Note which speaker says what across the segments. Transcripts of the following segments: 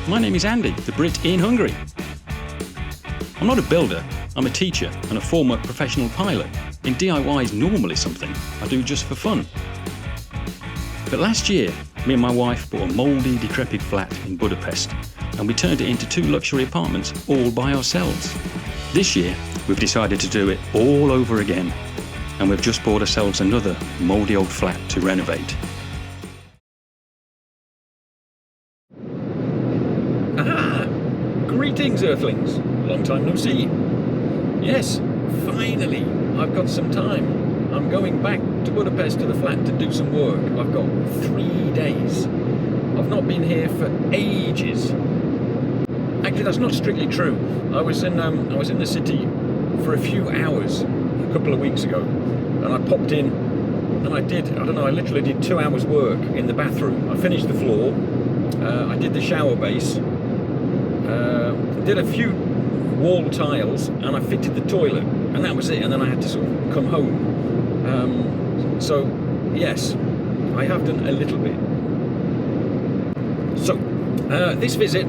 Speaker 1: my name is Andy, the Brit in Hungary. I'm not a builder, I'm a teacher and a former professional pilot, and DIY is normally something I do just for fun. But last year, me and my wife bought a moldy, decrepit flat in Budapest, and we turned it into 2 luxury apartments all by ourselves. This year, we've decided to do it all over again, and we've just bought ourselves another mouldy old flat to renovate.
Speaker 2: Aha! Greetings, Earthlings. Long time no see. Yes, finally, I've got some time. I'm going back to Budapest to the flat to do some work. I've got 3 days. I've not been here for ages. Actually, that's not strictly true. I was in the city for a few hours a couple of weeks ago, and I popped in and I literally did 2 hours work in the bathroom. I finished the floor, I did the shower base, did a few wall tiles, and I fitted the toilet, and that was it. And then I had to sort of come home. So yes, I have done a little bit. So this visit,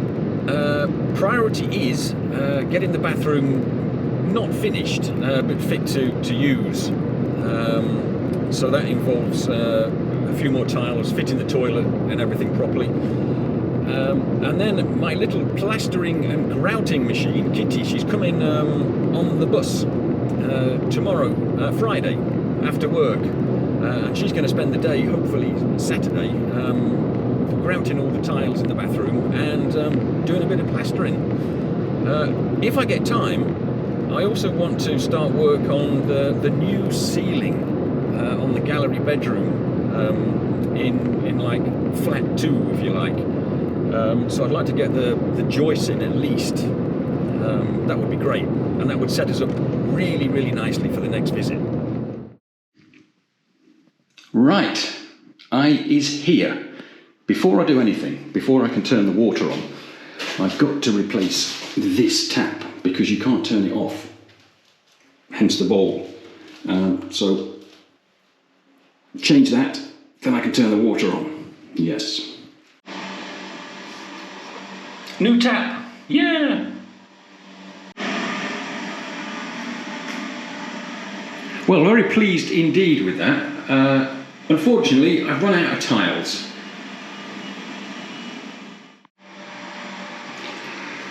Speaker 2: priority is getting the bathroom not finished but fit to use. So that involves a few more tiles, fitting the toilet and everything properly. And then my little plastering and grouting machine, Kitti, she's coming on the bus tomorrow, Friday, after work. And she's going to spend the day, hopefully Saturday, grouting all the tiles in the bathroom and doing a bit of plastering. If I get time, I also want to start work on the new ceiling on the gallery bedroom in like flat 2, if you like. So I'd like to get the joists in at least. That would be great, and that would set us up really, really nicely for the next visit.
Speaker 1: Right, I is here. Before I do anything, before I can turn the water on, I've got to replace this tap because you can't turn it off, hence the bowl. So change that, then I can turn the water on. Yes. New tap, yeah! Well, very pleased indeed with that. Unfortunately, I've run out of tiles.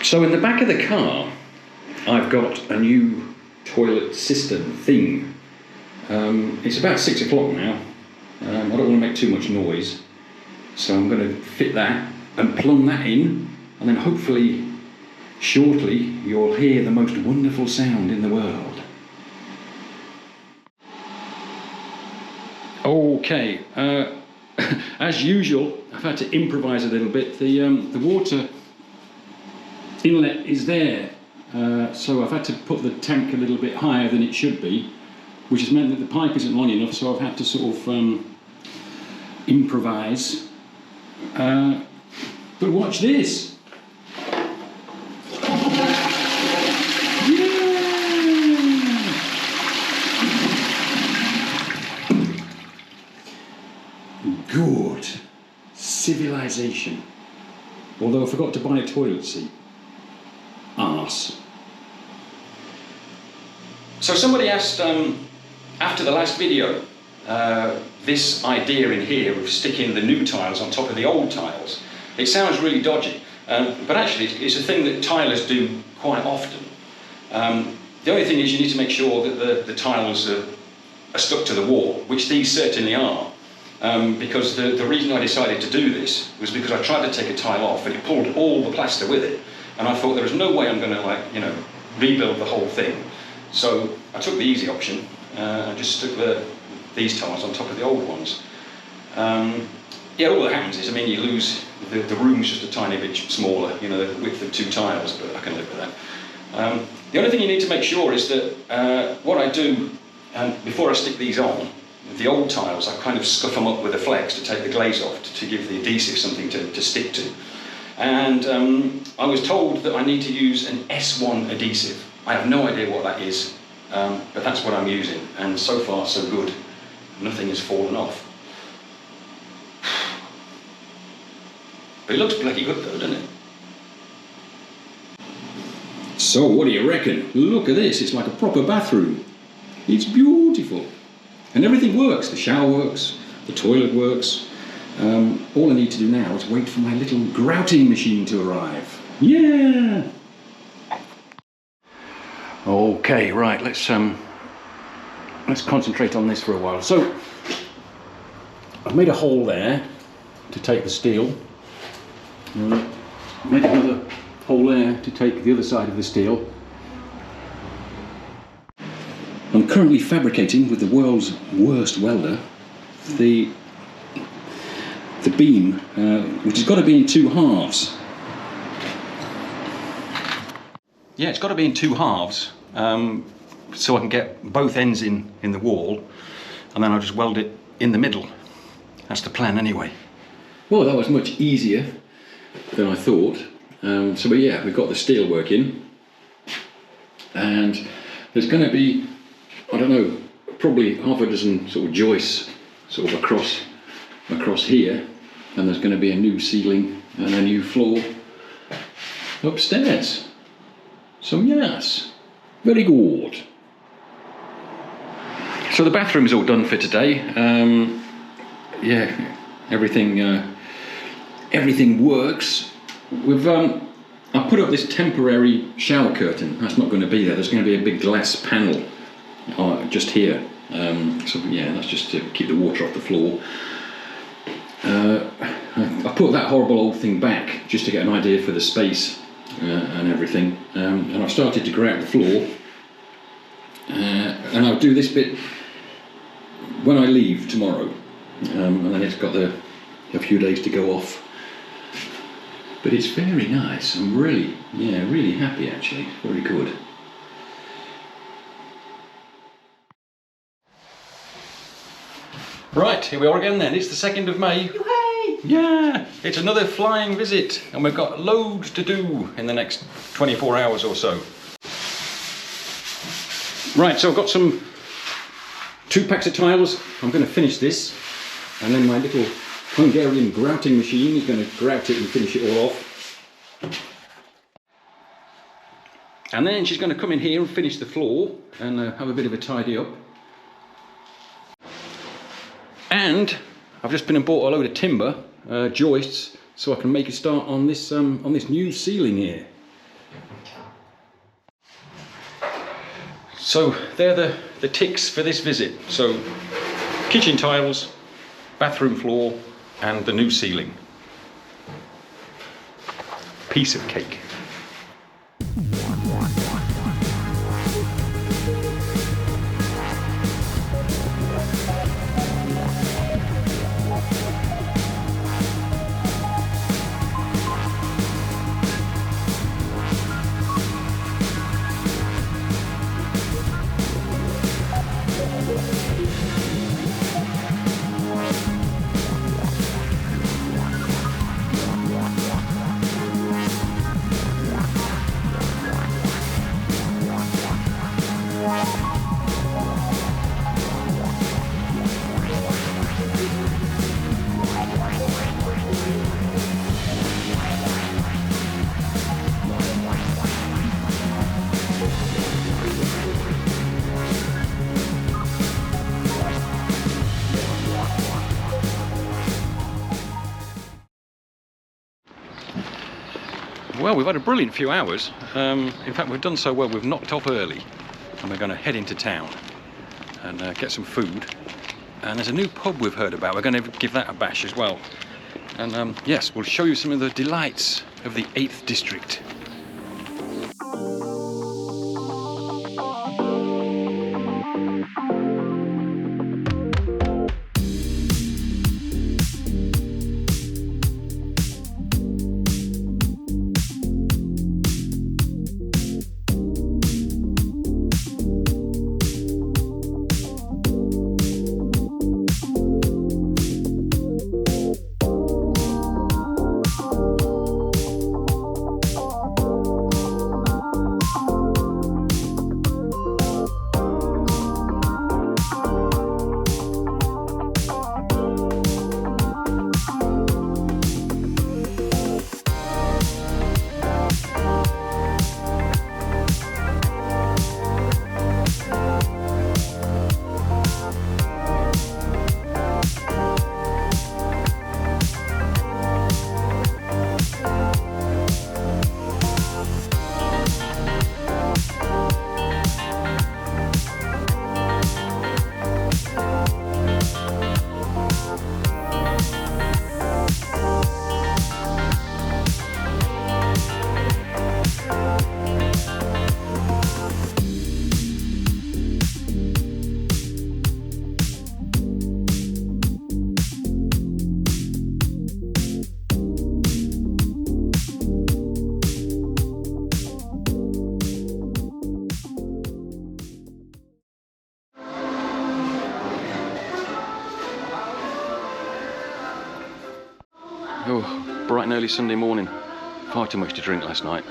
Speaker 1: So in the back of the car, I've got a new toilet cistern thing. It's about 6 o'clock now. I don't want to make too much noise, so I'm going to fit that and plumb that in, and then hopefully, shortly, you'll hear the most wonderful sound in the world. Okay, as usual, I've had to improvise a little bit. The water inlet is there, so I've had to put the tank a little bit higher than it should be, which has meant that the pipe isn't long enough, so I've had to sort of improvise. But watch this. Good. Civilization. Although I forgot to buy a toilet seat. Arse. So somebody asked after the last video this idea in here of sticking the new tiles on top of the old tiles. It sounds really dodgy, but actually it's a thing that tilers do quite often. The only thing is you need to make sure that the tiles are stuck to the wall, which these certainly are. Because the reason I decided to do this was because I tried to take a tile off and it pulled all the plaster with it, and I thought there was no way I'm going to rebuild the whole thing. So I took the easy option and just stuck these tiles on top of the old ones. Yeah, all that happens is, you lose the room's just a tiny bit smaller, the width of 2 tiles, but I can live with that. The only thing you need to make sure is that what I do before I stick these on. The old tiles, I kind of scuff them up with a flex to take the glaze off, to give the adhesive something to stick to. And I was told that I need to use an S1 adhesive. I have no idea what that is, but that's what I'm using. And so far, so good. Nothing has fallen off. But it looks bloody good though, doesn't it?
Speaker 2: So what do you reckon? Look at this, it's like a proper bathroom. It's beautiful. And everything works. The shower works, the toilet works. All I need to do now is wait for my little grouting machine to arrive. Yeah! Okay, right, let's concentrate on this for a while. So, I've made a hole there to take the steel. Made another hole there to take the other side of the steel. I'm currently fabricating with the world's worst welder the beam, which has got to be in 2 halves. Yeah, it's got to be in 2 halves, so I can get both ends in the wall, and then I'll just weld it in the middle. That's the plan anyway. Well, that was much easier than I thought. But yeah, we've got the steel work in, and there's going to be, I don't know, probably half a dozen sort of joists sort of across here, and there's going to be a new ceiling and a new floor upstairs. So yes, very good. So the bathroom's all done for today. Yeah, everything works. I put up this temporary shower curtain. That's not going to be there. There's going to be a big glass panel just here. So yeah, that's just to keep the water off the floor. I put that horrible old thing back just to get an idea for the space and everything. And I've started to grout the floor. And I'll do this bit when I leave tomorrow. And then it's got a few days to go off. But it's very nice. I'm really happy actually. Very good. Right, here we are again then. It's the 2nd of May. Yay! Yeah, it's another flying visit, and we've got loads to do in the next 24 hours or so. Right, so I've got 2 packs of tiles. I'm going to finish this, and then my little Hungarian grouting machine is going to grout it and finish it all off. And then she's going to come in here and finish the floor and have a bit of a tidy up. And I've just been and bought a load of timber, joists, so I can make a start on this new ceiling here. So they're the ticks for this visit. So kitchen tiles, bathroom floor, and the new ceiling. Piece of cake. Well, we've had a brilliant few hours. In fact, we've done so well, we've knocked off early, and we're going to head into town and get some food. And there's a new pub we've heard about. We're going to give that a bash as well. And yes, we'll show you some of the delights of the 8th district.
Speaker 1: early Sunday morning. Far too much to drink last night.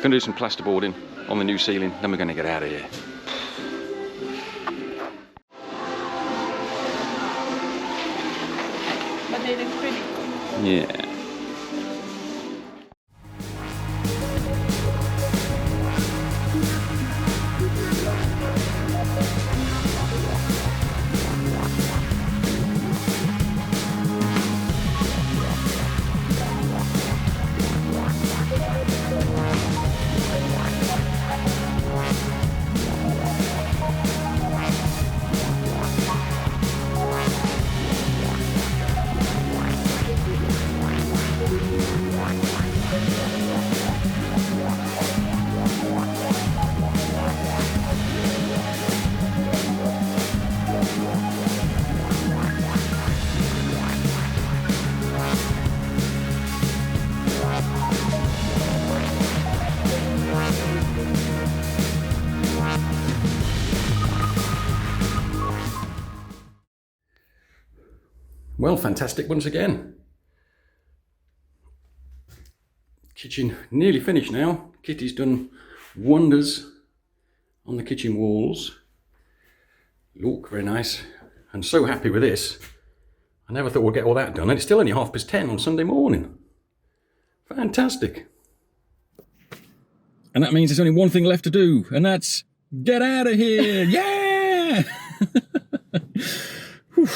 Speaker 1: Gonna do some plasterboarding on the new ceiling, then we're gonna get out of here.
Speaker 3: But they look pretty.
Speaker 1: Yeah. Well, fantastic once again. Kitchen nearly finished now. Kitty's done wonders on the kitchen walls. Look, very nice. I'm so happy with this. I never thought we'd get all that done, and it's still only 10:30 on Sunday morning. Fantastic. And that means there's only one thing left to do, and that's get out of here. Yeah! Whew.